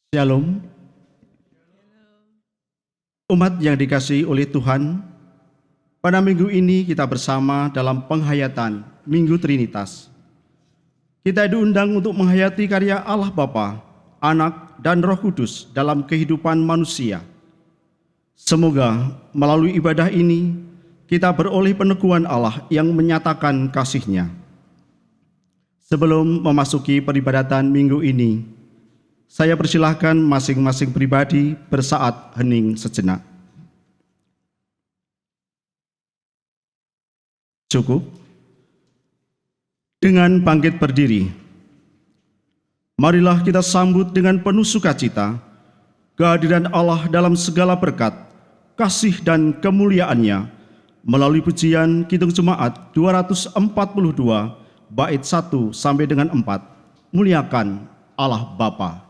Shalom, umat yang dikasihi oleh Tuhan. Pada minggu ini kita bersama dalam penghayatan Minggu Trinitas. Kita diundang untuk menghayati karya Allah Bapa, Anak, dan Roh Kudus dalam kehidupan manusia. Semoga melalui ibadah ini kita beroleh peneguhan Allah yang menyatakan kasih-Nya. Sebelum memasuki peribadatan minggu ini, saya persilahkan masing-masing pribadi bersaat hening sejenak. Cukup. Dengan bangkit berdiri, marilah kita sambut dengan penuh sukacita kehadiran Allah dalam segala berkat, kasih dan kemuliaan-Nya melalui pujian Kidung Jemaat 242 bait 1 sampai dengan 4. Muliakan Allah Bapa.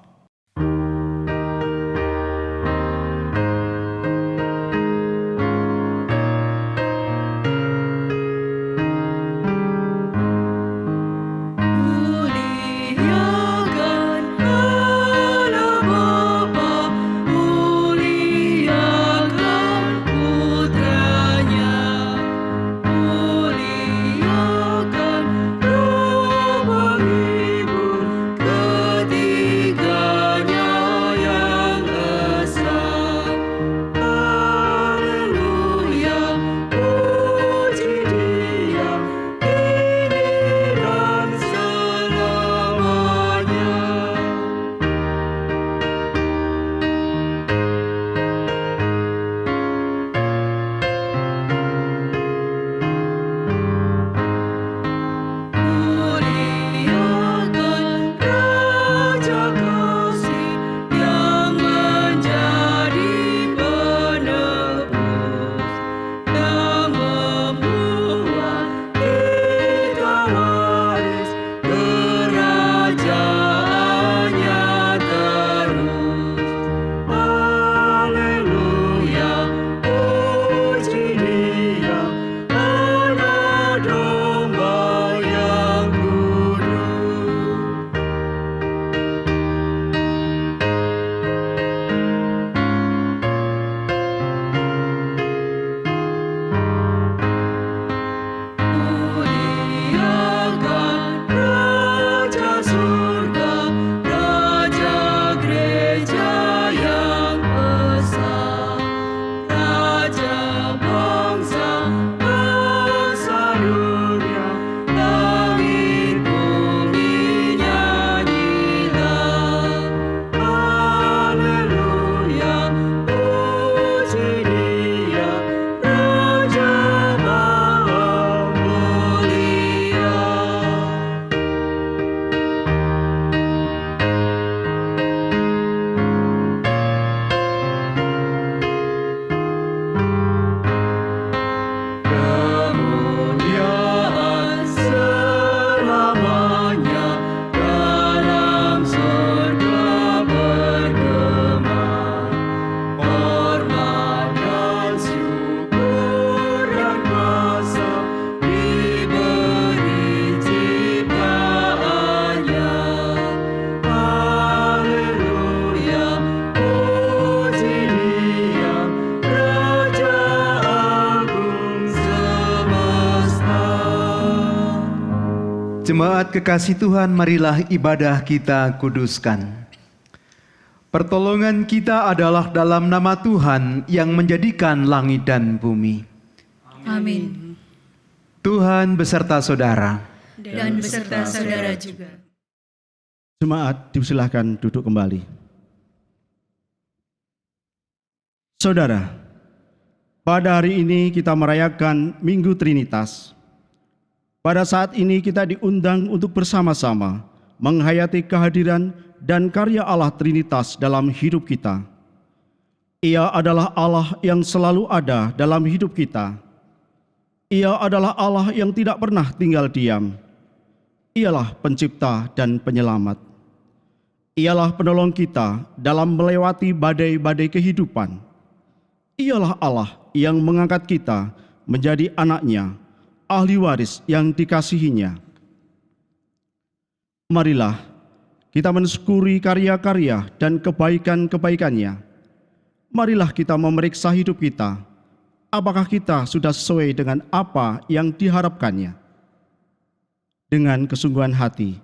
Jemaat kekasih Tuhan, marilah ibadah kita kuduskan. Pertolongan kita adalah dalam nama Tuhan yang menjadikan langit dan bumi. Amin. Tuhan beserta saudara. Dan beserta saudara juga. Jemaat dipersilahkan duduk kembali. Saudara, pada hari ini kita merayakan Minggu Trinitas. Pada saat ini kita diundang untuk bersama-sama menghayati kehadiran dan karya Allah Trinitas dalam hidup kita. Ia adalah Allah yang selalu ada dalam hidup kita. Ia adalah Allah yang tidak pernah tinggal diam. Ialah pencipta dan penyelamat. Ialah penolong kita dalam melewati badai-badai kehidupan. Ialah Allah yang mengangkat kita menjadi anak-Nya, ahli waris yang dikasihinya. Marilah Kita mensyukuri karya-karya dan kebaikan-kebaikannya. Marilah kita memeriksa hidup kita. Apakah kita sudah sesuai dengan apa yang diharapkannya? Dengan kesungguhan hati,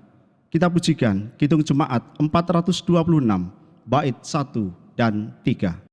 kita pujikan Kidung Jemaat 426, bait 1 dan 3.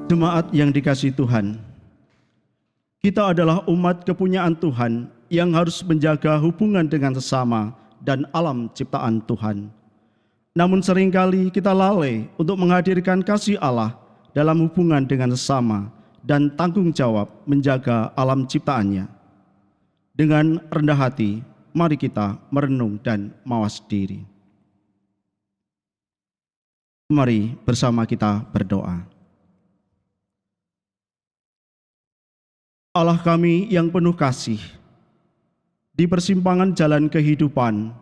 Jemaat yang dikasihi Tuhan, kita adalah umat kepunyaan Tuhan yang harus menjaga hubungan dengan sesama dan alam ciptaan Tuhan. Namun seringkali kita lalai untuk menghadirkan kasih Allah dalam hubungan dengan sesama dan tanggung jawab menjaga alam ciptaannya. Dengan rendah hati, mari kita merenung dan mawas diri. Mari bersama kita berdoa. Allah kami yang penuh kasih, di persimpangan jalan kehidupan,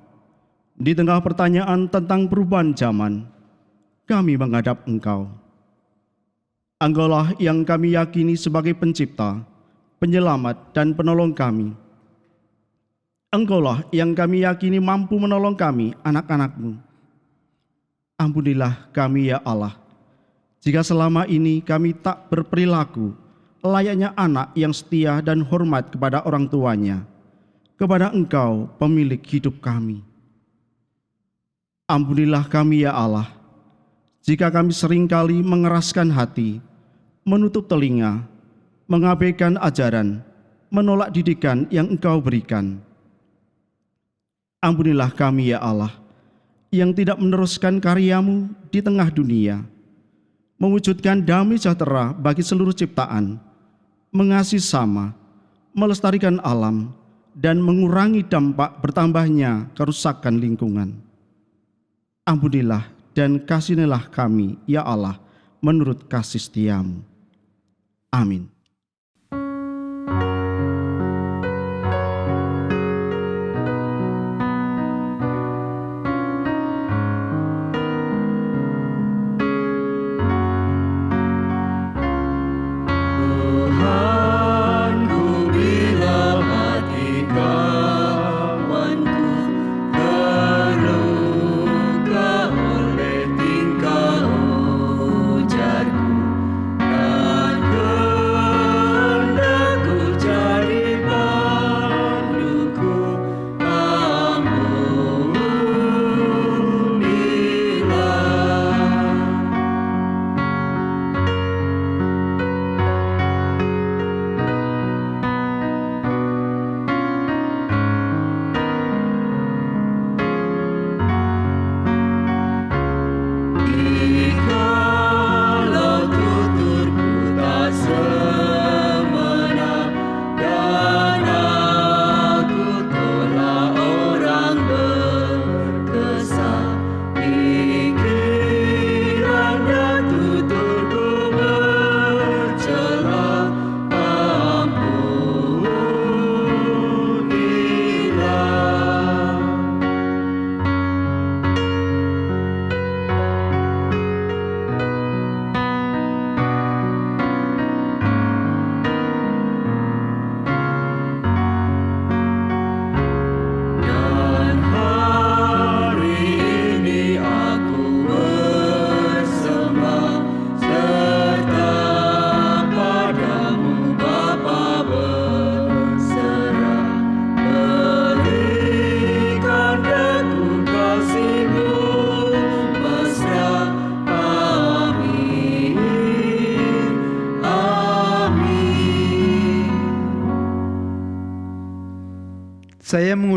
di tengah pertanyaan tentang perubahan zaman, kami menghadap Engkau. Engkaulah yang kami yakini sebagai pencipta, penyelamat, dan penolong kami. Engkaulah yang kami yakini mampu menolong kami, anak-anak-Mu. Ampunilah kami ya Allah, jika selama ini kami tak berperilaku layaknya anak yang setia dan hormat kepada orang tuanya, kepada Engkau pemilik hidup kami. Ampunilah kami ya Allah, jika kami seringkali mengeraskan hati, menutup telinga, mengabaikan ajaran, menolak didikan yang Engkau berikan. Ampunilah kami ya Allah, yang tidak meneruskan karya-Mu di tengah dunia, mewujudkan damai sejahtera bagi seluruh ciptaan, mengasihi sama, melestarikan alam, dan mengurangi dampak bertambahnya kerusakan lingkungan. Ampunilah dan kasihanilah kami, ya Allah, menurut kasih setia-Mu. Amin. Tingkah ujarku dan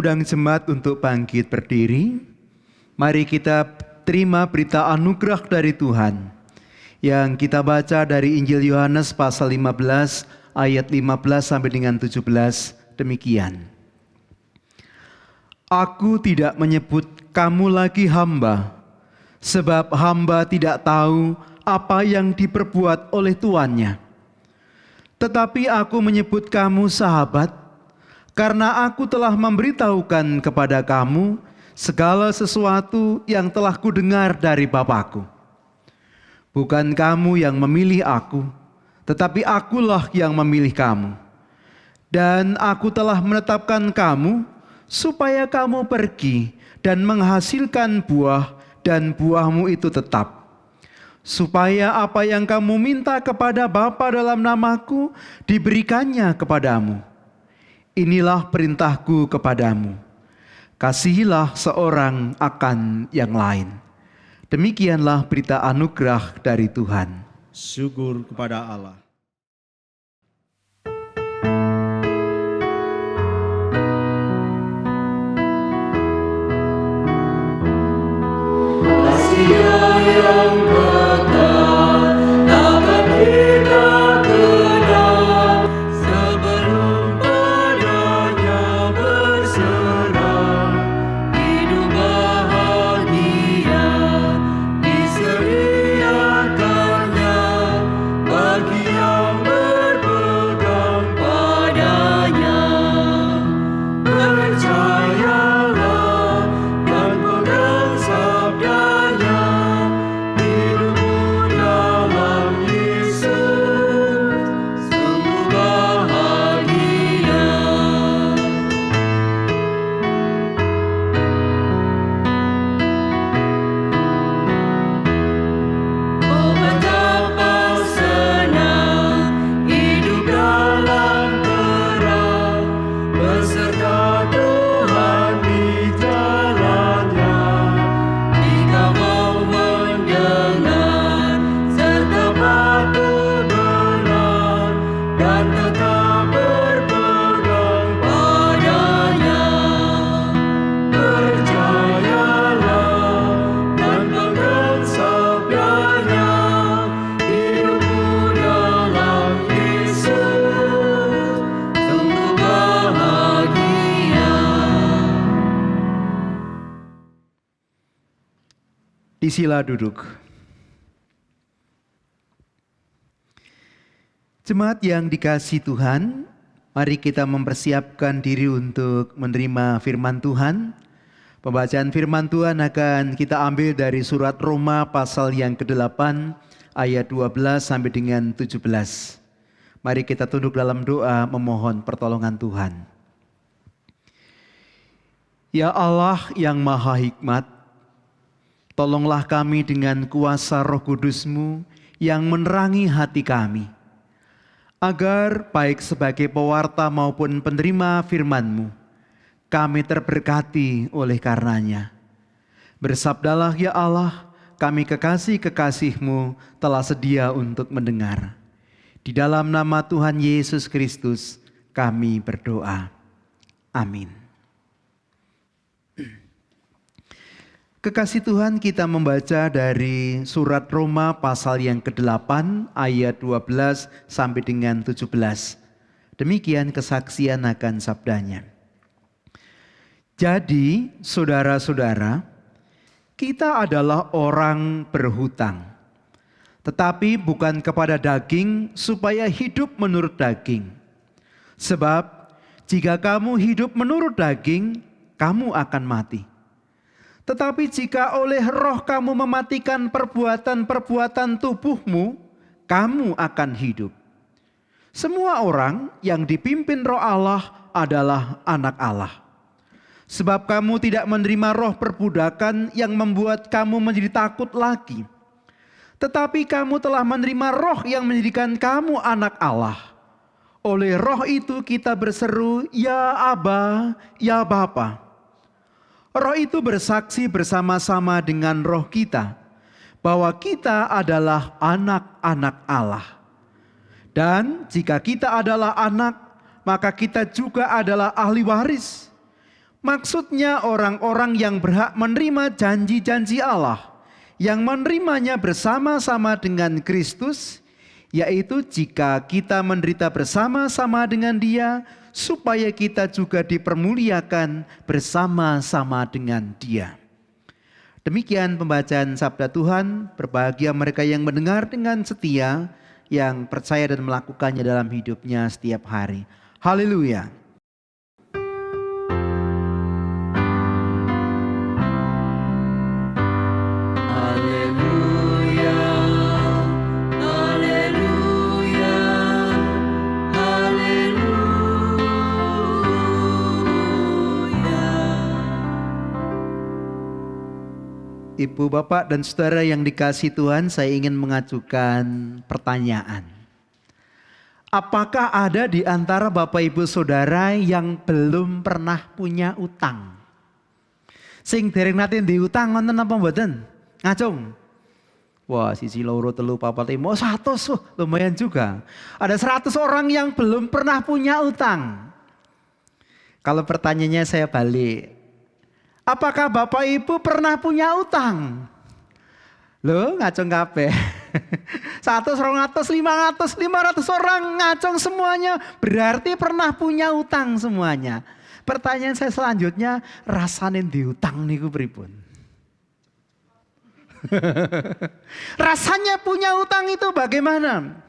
mengundang jemaat untuk bangkit berdiri. Mari kita terima berita anugerah dari Tuhan yang kita baca dari Injil Yohanes pasal 15 ayat 15 sampai dengan 17 demikian. Aku tidak menyebut kamu lagi hamba, sebab hamba tidak tahu apa yang diperbuat oleh tuannya. Tetapi aku menyebut kamu sahabat, karena aku telah memberitahukan kepada kamu segala sesuatu yang telah kudengar dari Bapa-Ku. Bukan kamu yang memilih aku, tetapi akulah yang memilih kamu. Dan aku telah menetapkan kamu supaya kamu pergi dan menghasilkan buah, dan buahmu itu tetap. Supaya apa yang kamu minta kepada Bapa dalam namaku diberikannya kepadamu. Inilah perintahku kepadamu. Kasihilah seorang akan yang lain. Demikianlah berita anugerah dari Tuhan. Syukur kepada Allah. Sila duduk. Jemaat yang dikasihi Tuhan, mari kita mempersiapkan diri untuk menerima firman Tuhan. Pembacaan firman Tuhan akan kita ambil dari surat Roma pasal yang ke-8 ayat 12 sampai dengan 17. Mari kita tunduk dalam doa memohon pertolongan Tuhan. Ya Allah yang Maha Hikmat, tolonglah kami dengan kuasa Roh Kudus-Mu yang menerangi hati kami, agar baik sebagai pewarta maupun penerima firman-Mu, kami terberkati oleh karenanya. Bersabdalah ya Allah, kami kekasih-kekasih-Mu telah sedia untuk mendengar. Di dalam nama Tuhan Yesus Kristus kami berdoa. Amin. Kekasih Tuhan, kita membaca dari surat Roma pasal yang ke-8 ayat 12 sampai dengan 17. Demikian kesaksian akan sabdanya. Jadi, saudara-saudara, kita adalah orang berhutang, tetapi bukan kepada daging supaya hidup menurut daging. Sebab jika kamu hidup menurut daging, kamu akan mati. Tetapi jika oleh Roh kamu mematikan perbuatan-perbuatan tubuhmu, kamu akan hidup. Semua orang yang dipimpin Roh Allah adalah anak Allah. Sebab kamu tidak menerima roh perbudakan yang membuat kamu menjadi takut lagi. Tetapi kamu telah menerima Roh yang menjadikan kamu anak Allah. Oleh Roh itu kita berseru, ya Aba, ya Bapa. Roh itu bersaksi bersama-sama dengan roh kita bahwa kita adalah anak-anak Allah. Dan jika kita adalah anak, maka kita juga adalah ahli waris. Maksudnya orang-orang yang berhak menerima janji-janji Allah, yang menerimanya bersama-sama dengan Kristus, yaitu jika kita menderita bersama-sama dengan Dia, supaya kita juga dipermuliakan bersama-sama dengan Dia. Demikian pembacaan sabda Tuhan. Berbahagia mereka yang mendengar dengan setia, yang percaya dan melakukannya dalam hidupnya setiap hari. Haleluya. Ibu, Bapak, dan Saudara yang dikasihi Tuhan, saya ingin mengajukan pertanyaan. Apakah ada di antara Bapak Ibu Saudara yang belum pernah punya utang? Sing dereng nate diutang wonten apa mboten? Ngacung. Wah, siji loro telu papat lima 100, lumayan juga. Ada 100 orang yang belum pernah punya utang. Kalau pertanyaannya saya balik. Apakah Bapak Ibu pernah punya utang? Loh, ngacung kabeh. 100, 200, 500 orang ngacung semuanya. Berarti pernah punya utang semuanya. Pertanyaan saya selanjutnya, rasane diutang niku pripun? Rasanya punya utang itu bagaimana?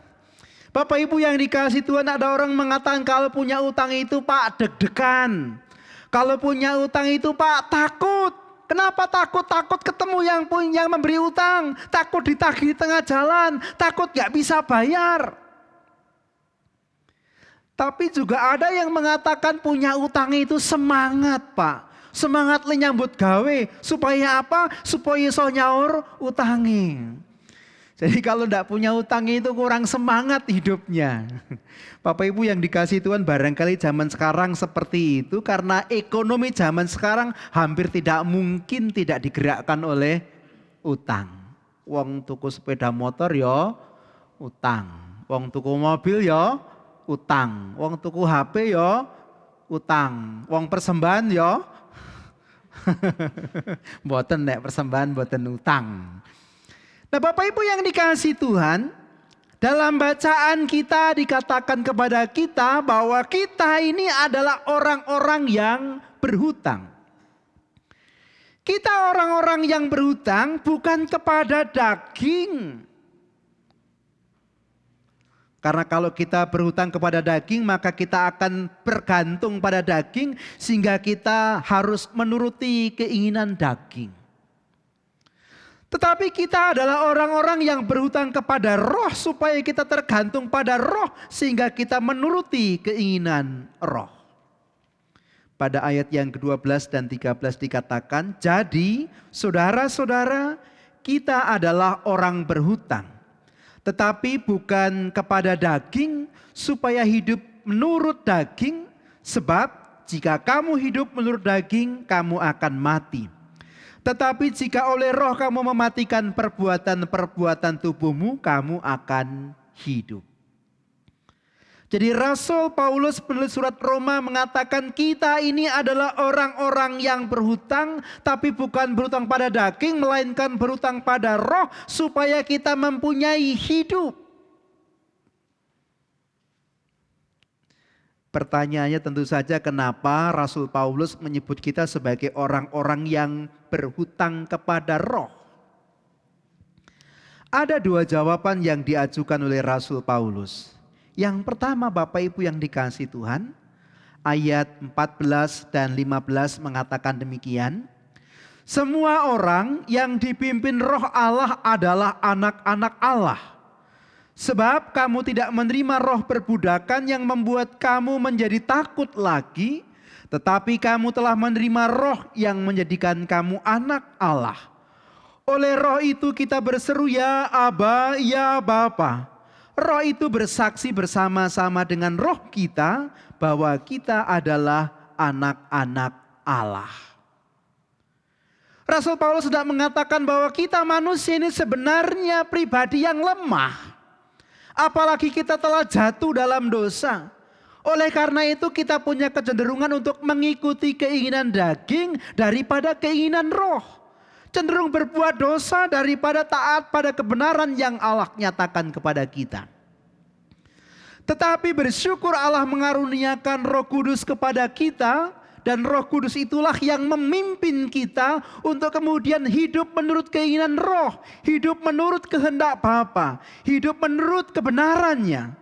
Bapak Ibu yang dikasihi Tuhan, ada orang mengatakan kalau punya utang itu Pak deg-degan. Kalau punya utang itu Pak takut. Kenapa takut? Takut ketemu yang memberi utang. Takut ditagih di tengah jalan. Takut gak bisa bayar. Tapi juga ada yang mengatakan punya utang itu semangat Pak. Semangat nyambut gawe. Supaya apa? Supaya iso nyaur utangi. Jadi kalau tidak punya utang itu kurang semangat hidupnya. Bapak Ibu yang dikasihi Tuhan, barangkali zaman sekarang seperti itu karena ekonomi zaman sekarang hampir tidak mungkin tidak digerakkan oleh utang. Wong tuku sepeda motor ya utang. Wong tuku mobil ya utang. Wong tuku HP ya utang. Wong persembahan ya mboten nek persembahan mboten utang. Nah Bapak Ibu yang dikasihi Tuhan, dalam bacaan kita dikatakan kepada kita bahwa kita ini adalah orang-orang yang berhutang. Kita orang-orang yang berhutang bukan kepada daging. Karena kalau kita berhutang kepada daging maka kita akan bergantung pada daging sehingga kita harus menuruti keinginan daging. Tetapi kita adalah orang-orang yang berhutang kepada roh supaya kita tergantung pada roh sehingga kita menuruti keinginan roh. Pada ayat yang ke-12 dan 13 dikatakan, jadi saudara-saudara kita adalah orang berhutang. Tetapi bukan kepada daging supaya hidup menurut daging. Sebab jika kamu hidup menurut daging kamu akan mati. Tetapi jika oleh roh kamu mematikan perbuatan-perbuatan tubuhmu, kamu akan hidup. Jadi Rasul Paulus penulis surat Roma mengatakan kita ini adalah orang-orang yang berhutang. Tapi bukan berhutang pada daging, melainkan berhutang pada roh supaya kita mempunyai hidup. Pertanyaannya tentu saja kenapa Rasul Paulus menyebut kita sebagai orang-orang yang berhutang kepada roh. Ada dua jawaban yang diajukan oleh Rasul Paulus. Yang pertama Bapak Ibu yang dikasihi Tuhan, ayat 14 dan 15 mengatakan demikian. Semua orang yang dipimpin roh Allah adalah anak-anak Allah. Sebab kamu tidak menerima roh perbudakan yang membuat kamu menjadi takut lagi. Tetapi kamu telah menerima roh yang menjadikan kamu anak Allah. Oleh roh itu kita berseru ya Aba, ya Bapa. Roh itu bersaksi bersama-sama dengan roh kita bahwa kita adalah anak-anak Allah. Rasul Paulus sudah mengatakan bahwa kita manusia ini sebenarnya pribadi yang lemah. Apalagi kita telah jatuh dalam dosa. Oleh karena itu kita punya kecenderungan untuk mengikuti keinginan daging daripada keinginan roh. Cenderung berbuat dosa daripada taat pada kebenaran yang Allah nyatakan kepada kita. Tetapi bersyukur Allah mengaruniakan Roh Kudus kepada kita, dan Roh Kudus itulah yang memimpin kita untuk kemudian hidup menurut keinginan roh, hidup menurut kehendak Bapa, hidup menurut kebenarannya.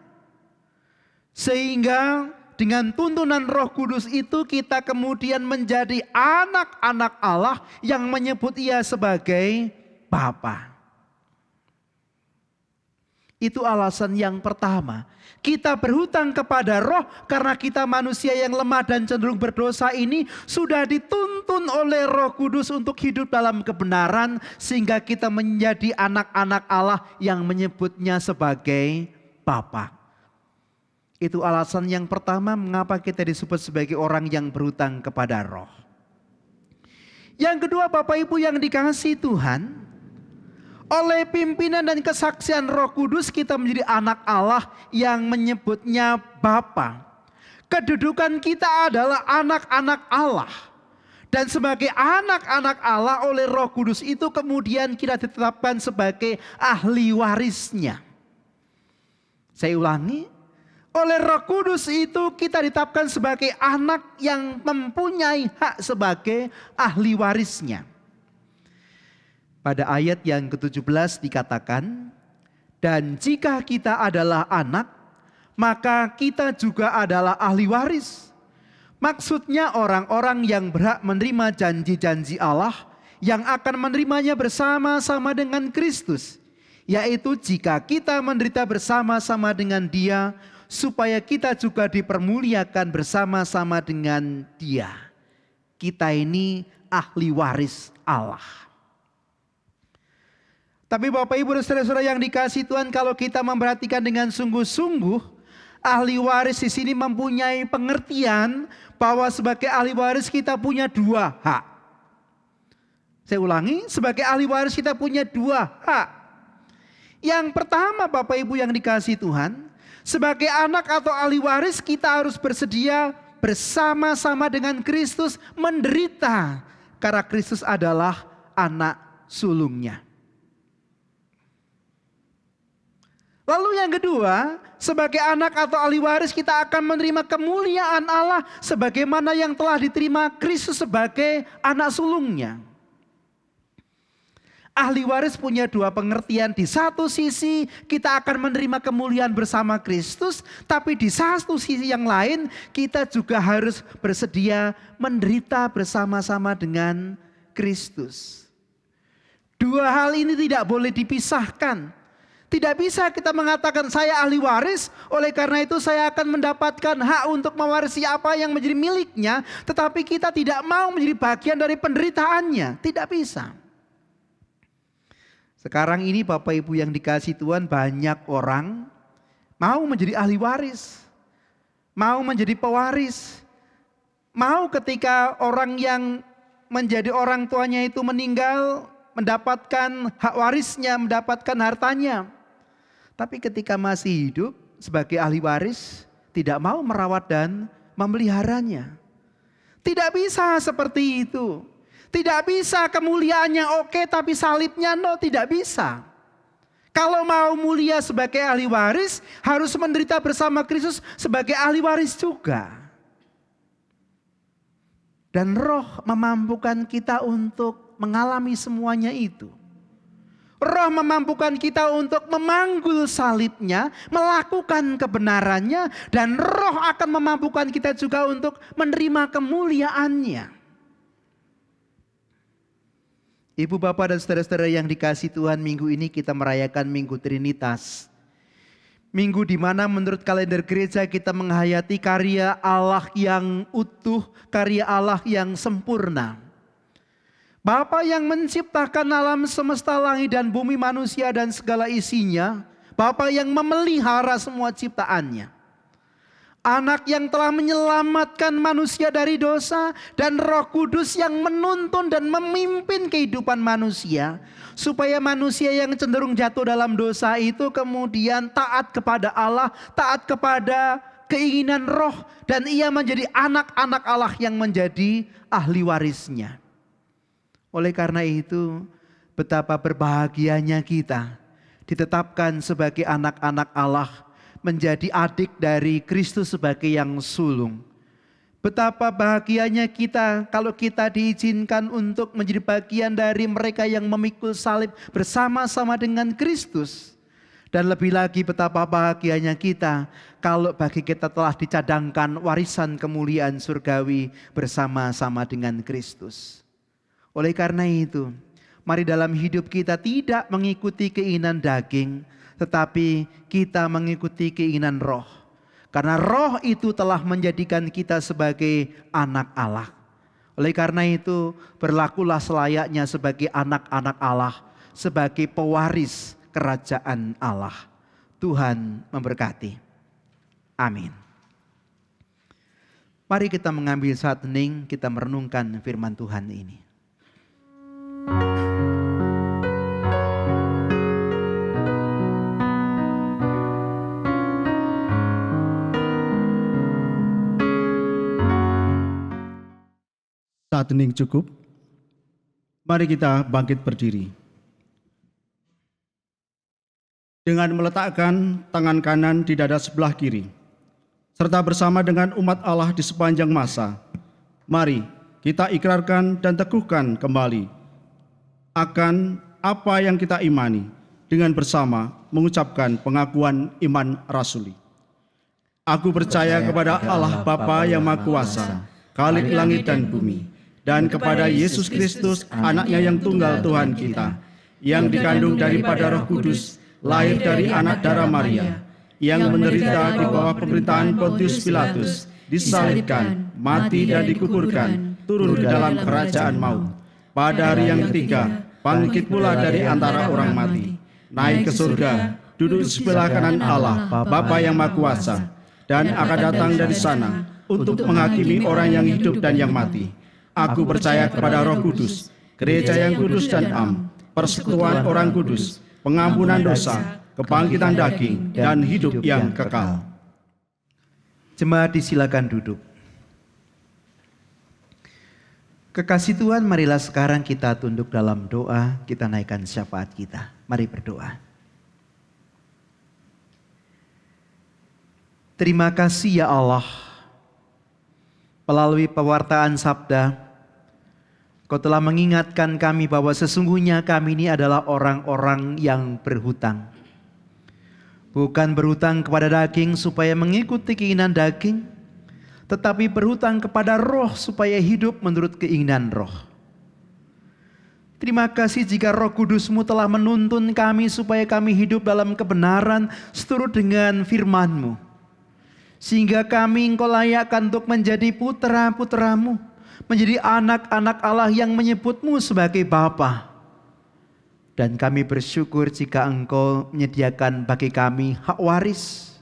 Sehingga dengan tuntunan Roh Kudus itu kita kemudian menjadi anak-anak Allah yang menyebut Ia sebagai Bapa. Itu alasan yang pertama. Kita berhutang kepada roh karena kita manusia yang lemah dan cenderung berdosa ini sudah dituntun oleh Roh Kudus untuk hidup dalam kebenaran, sehingga kita menjadi anak-anak Allah yang menyebutnya sebagai Bapa. Itu alasan yang pertama mengapa kita disebut sebagai orang yang berhutang kepada roh. Yang kedua, Bapak Ibu yang dikasihi Tuhan, oleh pimpinan dan kesaksian Roh Kudus kita menjadi anak Allah yang menyebutnya Bapa. Kedudukan kita adalah anak-anak Allah. Dan sebagai anak-anak Allah oleh Roh Kudus itu kemudian kita ditetapkan sebagai ahli warisnya. Saya ulangi, oleh Roh Kudus itu kita ditetapkan sebagai anak yang mempunyai hak sebagai ahli warisnya. Pada ayat yang ke-17 dikatakan, dan jika kita adalah anak, maka kita juga adalah ahli waris. Maksudnya orang-orang yang berhak menerima janji-janji Allah yang akan menerimanya bersama-sama dengan Kristus. Yaitu jika kita menderita bersama-sama dengan Dia, supaya kita juga dipermuliakan bersama-sama dengan Dia. Kita ini ahli waris Allah. Tapi Bapak Ibu dan saudara-saudara yang dikasihi Tuhan, kalau kita memperhatikan dengan sungguh-sungguh, ahli waris di sini mempunyai pengertian bahwa sebagai ahli waris kita punya dua hak. Saya ulangi, sebagai ahli waris kita punya dua hak. Yang pertama Bapak Ibu yang dikasihi Tuhan, sebagai anak atau ahli waris kita harus bersedia bersama-sama dengan Kristus menderita, karena Kristus adalah anak sulungnya. Lalu yang kedua, sebagai anak atau ahli waris kita akan menerima kemuliaan Allah sebagaimana yang telah diterima Kristus sebagai anak sulungnya. Ahli waris punya dua pengertian. Di satu sisi kita akan menerima kemuliaan bersama Kristus, tapi di satu sisi yang lain kita juga harus bersedia menderita bersama-sama dengan Kristus. Dua hal ini tidak boleh dipisahkan. Tidak bisa kita mengatakan saya ahli waris, oleh karena itu saya akan mendapatkan hak untuk mewarisi apa yang menjadi miliknya, tetapi kita tidak mau menjadi bagian dari penderitaannya. Tidak bisa. Sekarang ini Bapak Ibu yang dikasihi Tuhan, banyak orang mau menjadi ahli waris, mau menjadi pewaris, mau ketika orang yang menjadi orang tuanya itu meninggal, mendapatkan hak warisnya, mendapatkan hartanya. Tapi ketika masih hidup sebagai ahli waris, tidak mau merawat dan memeliharanya. Tidak bisa seperti itu. Tidak bisa kemuliaannya oke tapi salibnya no, tidak bisa. Kalau mau mulia sebagai ahli waris, harus menderita bersama Kristus sebagai ahli waris juga. Dan roh memampukan kita untuk mengalami semuanya itu. Roh memampukan kita untuk memanggul salibnya, melakukan kebenarannya, dan roh akan memampukan kita juga untuk menerima kemuliaannya. Ibu, Bapak, dan saudara-saudara yang dikasihi Tuhan, minggu ini kita merayakan Minggu Trinitas. Minggu di mana menurut kalender gereja kita menghayati karya Allah yang utuh, karya Allah yang sempurna. Bapa yang menciptakan alam semesta langit dan bumi, manusia dan segala isinya. Bapa yang memelihara semua ciptaannya. Anak yang telah menyelamatkan manusia dari dosa, dan Roh Kudus yang menuntun dan memimpin kehidupan manusia. Supaya manusia yang cenderung jatuh dalam dosa itu kemudian taat kepada Allah, taat kepada keinginan roh, dan ia menjadi anak-anak Allah yang menjadi ahli warisnya. Oleh karena itu, betapa berbahagianya kita ditetapkan sebagai anak-anak Allah, menjadi adik dari Kristus sebagai yang sulung. Betapa bahagianya kita kalau kita diizinkan untuk menjadi bagian dari mereka yang memikul salib bersama-sama dengan Kristus. Dan lebih lagi betapa bahagianya kita kalau bagi kita telah dicadangkan warisan kemuliaan surgawi bersama-sama dengan Kristus. Oleh karena itu, mari dalam hidup kita tidak mengikuti keinginan daging, tetapi kita mengikuti keinginan roh. Karena roh itu telah menjadikan kita sebagai anak Allah. Oleh karena itu, berlakulah selayaknya sebagai anak-anak Allah, sebagai pewaris kerajaan Allah. Tuhan memberkati. Amin. Mari kita mengambil saat hening, kita merenungkan firman Tuhan ini. Saat hening cukup, mari kita bangkit berdiri. Dengan meletakkan tangan kanan di dada sebelah kiri, serta bersama dengan umat Allah di sepanjang masa, mari kita ikrarkan dan teguhkan kembali akan apa yang kita imani dengan bersama mengucapkan pengakuan iman rasuli. Aku percaya kepada Allah Bapa yang Maha Kuasa, Khalik langit dan bumi, dan kepada Yesus Kristus, anaknya yang tunggal Tuhan kita, yang dikandung daripada Roh Kudus, lahir dari anak darah Maria, yang menderita di bawah pemerintahan Pontius Pilatus, disalibkan, mati dan dikuburkan, turun ke dalam kerajaan maut. Pada hari yang ketiga, bangkit pula dari antara orang mati, naik ke surga, duduk di sebelah kanan Allah, Bapa yang Maha Kuasa, dan akan datang dari sana untuk menghakimi orang yang hidup dan yang mati. Aku percaya kepada Roh Kudus, gereja yang kudus dan am, persekutuan orang kudus, pengampunan dosa, kebangkitan daging, dan hidup yang kekal. Jemaat disilakan duduk. Kekasih Tuhan, marilah sekarang kita tunduk dalam doa, kita naikkan syafaat kita. Mari berdoa. Terima kasih ya Allah, melalui pewartaan sabda, Kau telah mengingatkan kami bahwa sesungguhnya kami ini adalah orang-orang yang berhutang. Bukan berhutang kepada daging supaya mengikuti keinginan daging, tetapi berhutang kepada roh supaya hidup menurut keinginan roh. Terima kasih jika Roh Kudus-Mu telah menuntun kami supaya kami hidup dalam kebenaran seturut dengan firman-Mu. Sehingga kami Engkau layakkan untuk menjadi putra-putra-Mu, menjadi anak-anak Allah yang menyebut-Mu sebagai Bapa. Dan kami bersyukur jika Engkau menyediakan bagi kami hak waris.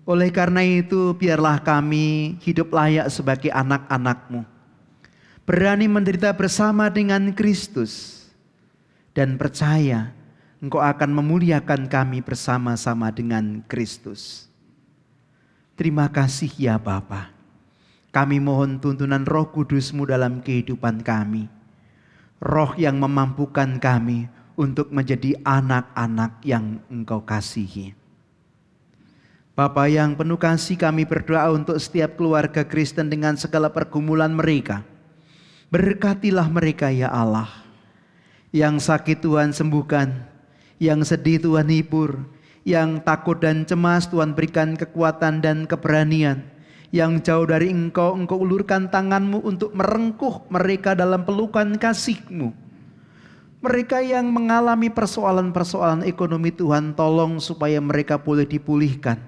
Oleh karena itu, biarlah kami hidup layak sebagai anak-anak-Mu, berani menderita bersama dengan Kristus, dan percaya Engkau akan memuliakan kami bersama-sama dengan Kristus. Terima kasih ya Bapa. Kami mohon tuntunan Roh Kudus-Mu dalam kehidupan kami. Roh yang memampukan kami untuk menjadi anak-anak yang Engkau kasihi. Bapa yang penuh kasih, kami berdoa untuk setiap keluarga Kristen dengan segala pergumulan mereka. Berkatilah mereka ya Allah. Yang sakit Tuhan sembuhkan, yang sedih Tuhan hibur, yang takut dan cemas Tuhan berikan kekuatan dan keberanian. Yang jauh dari Engkau, Engkau ulurkan tangan-Mu untuk merengkuh mereka dalam pelukan kasih-Mu. Mereka yang mengalami persoalan-persoalan ekonomi, Tuhan tolong supaya mereka boleh dipulihkan.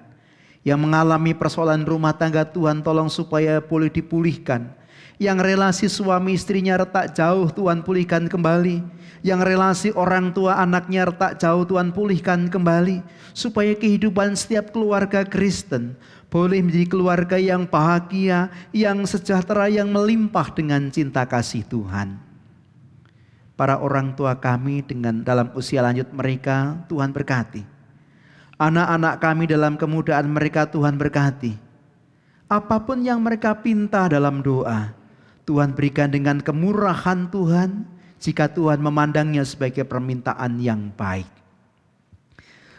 Yang mengalami persoalan rumah tangga, Tuhan tolong supaya boleh dipulihkan. Yang relasi suami istrinya retak jauh, Tuhan pulihkan kembali. Yang relasi orang tua anaknya retak jauh, Tuhan pulihkan kembali. Supaya kehidupan setiap keluarga Kristen boleh menjadi keluarga yang bahagia, yang sejahtera, yang melimpah dengan cinta kasih Tuhan. Para orang tua kami dalam usia lanjut mereka, Tuhan berkati. Anak-anak kami dalam kemudaan mereka Tuhan berkati. Apapun yang mereka pinta dalam doa, Tuhan berikan dengan kemurahan Tuhan, jika Tuhan memandangnya sebagai permintaan yang baik.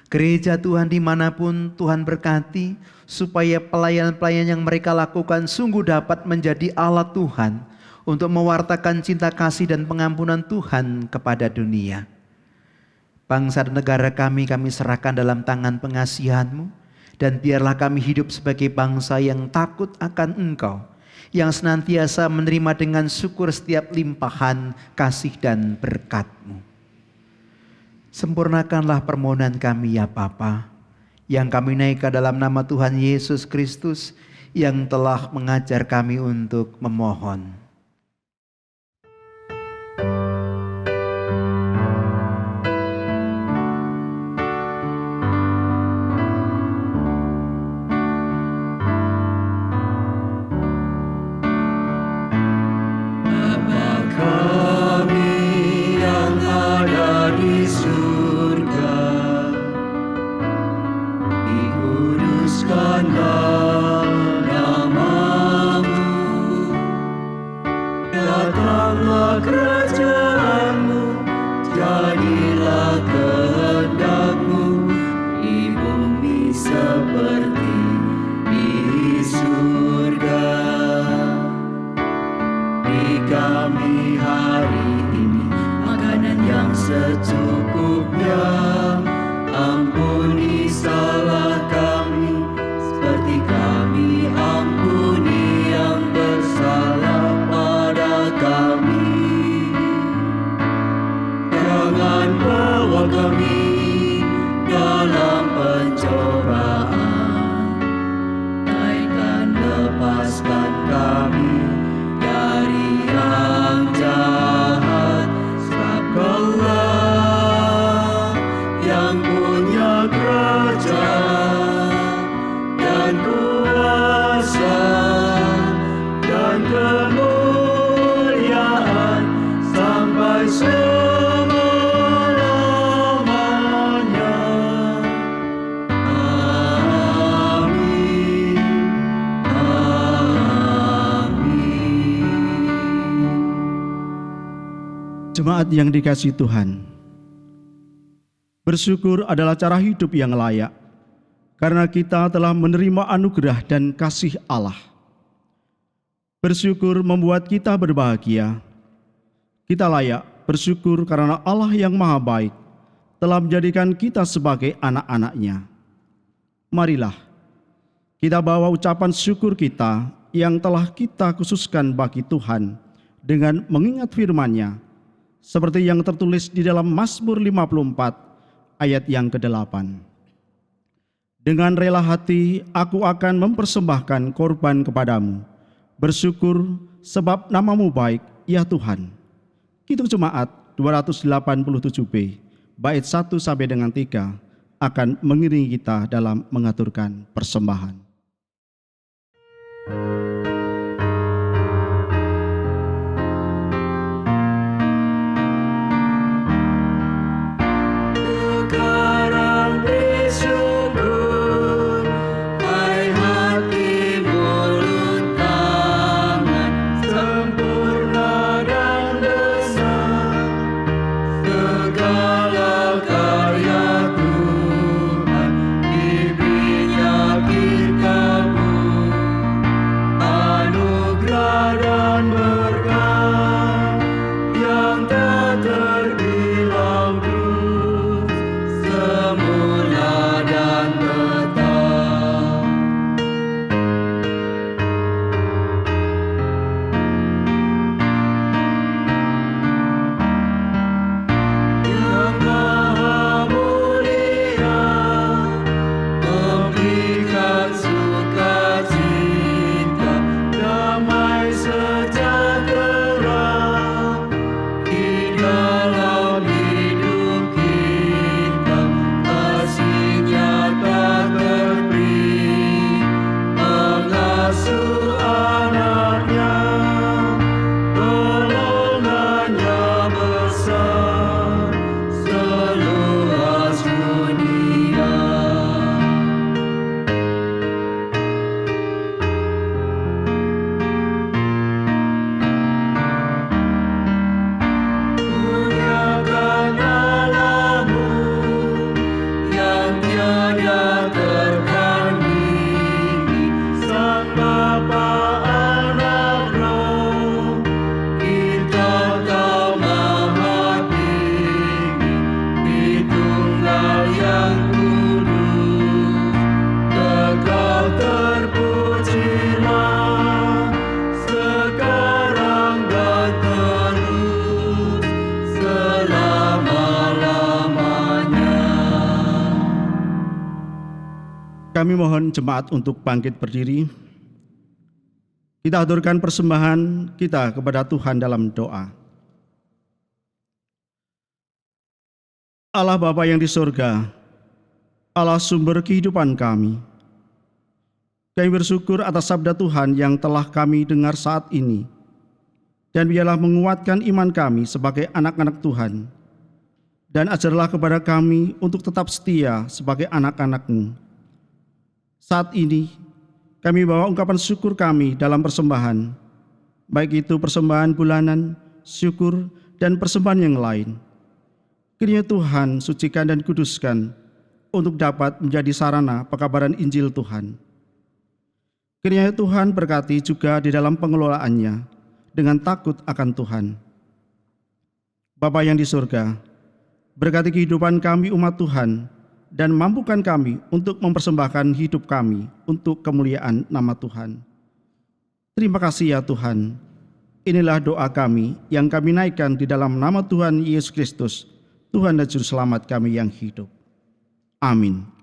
Gereja Tuhan dimanapun Tuhan berkati, supaya pelayan-pelayan yang mereka lakukan sungguh dapat menjadi alat Tuhan untuk mewartakan cinta kasih dan pengampunan Tuhan kepada dunia. Bangsa dan negara kami serahkan dalam tangan pengasihan-Mu, dan biarlah kami hidup sebagai bangsa yang takut akan Engkau, yang senantiasa menerima dengan syukur setiap limpahan kasih dan berkat-Mu. Sempurnakanlah permohonan kami ya Bapa, yang kami naikkan dalam nama Tuhan Yesus Kristus yang telah mengajar kami untuk memohon. Jemaat yang dikasihi Tuhan, bersyukur adalah cara hidup yang layak, karena kita telah menerima anugerah dan kasih Allah. Bersyukur membuat kita berbahagia. Kita layak bersyukur karena Allah yang Maha Baik telah menjadikan kita sebagai anak-anak-Nya. Marilah kita bawa ucapan syukur kita yang telah kita khususkan bagi Tuhan dengan mengingat firman-Nya, seperti yang tertulis di dalam Mazmur 54 ayat yang ke-8. Dengan rela hati aku akan mempersembahkan korban kepadamu, bersyukur sebab nama-Mu baik, ya Tuhan. Kidung Jemaat 287b, bait 1 sampai dengan 3 akan mengiringi kita dalam mengaturkan persembahan. Kami mohon jemaat untuk bangkit berdiri. Kita haturkan persembahan kita kepada Tuhan dalam doa. Allah Bapa yang di surga, Allah sumber kehidupan kami bersyukur atas sabda Tuhan yang telah kami dengar saat ini, dan biarlah menguatkan iman kami sebagai anak-anak Tuhan, dan ajarlah kepada kami untuk tetap setia sebagai anak-anak-Mu. Saat ini, kami bawa ungkapan syukur kami dalam persembahan, baik itu persembahan bulanan, syukur, dan persembahan yang lain. Kiranya Tuhan sucikan dan kuduskan untuk dapat menjadi sarana pekabaran Injil Tuhan. Kiranya Tuhan berkati juga di dalam pengelolaannya dengan takut akan Tuhan. Bapa yang di surga, berkati kehidupan kami umat Tuhan dan mampukan kami untuk mempersembahkan hidup kami untuk kemuliaan nama Tuhan. Terima kasih ya Tuhan. Inilah doa kami yang kami naikkan di dalam nama Tuhan Yesus Kristus, Tuhan dan Juru Selamat kami yang hidup. Amin.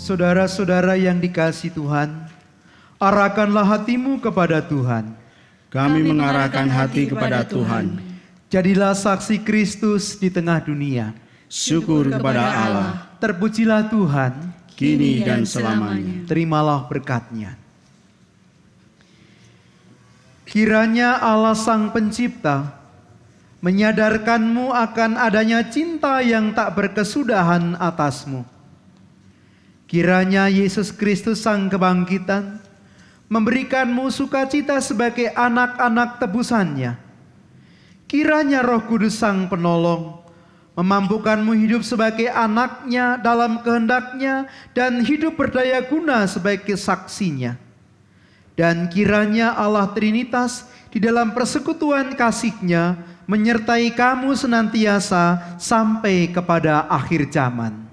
Saudara-saudara yang dikasihi Tuhan, arahkanlah hatimu kepada Tuhan. Kami mengarahkan hati kepada Tuhan. Jadilah saksi Kristus di tengah dunia. Syukur kepada Allah, Terpujilah Tuhan, kini dan selamanya. terimalah berkat-Nya. Kiranya Allah Sang Pencipta menyadarkanmu akan adanya cinta yang tak berkesudahan atasmu. Kiranya Yesus Kristus Sang Kebangkitan memberikanmu sukacita sebagai anak-anak tebusannya. Kiranya Roh Kudus Sang Penolong memampukanmu hidup sebagai anaknya dalam kehendaknya dan hidup berdaya guna sebagai saksinya. Dan kiranya Allah Trinitas di dalam persekutuan kasih-Nya menyertai kamu senantiasa sampai kepada akhir zaman.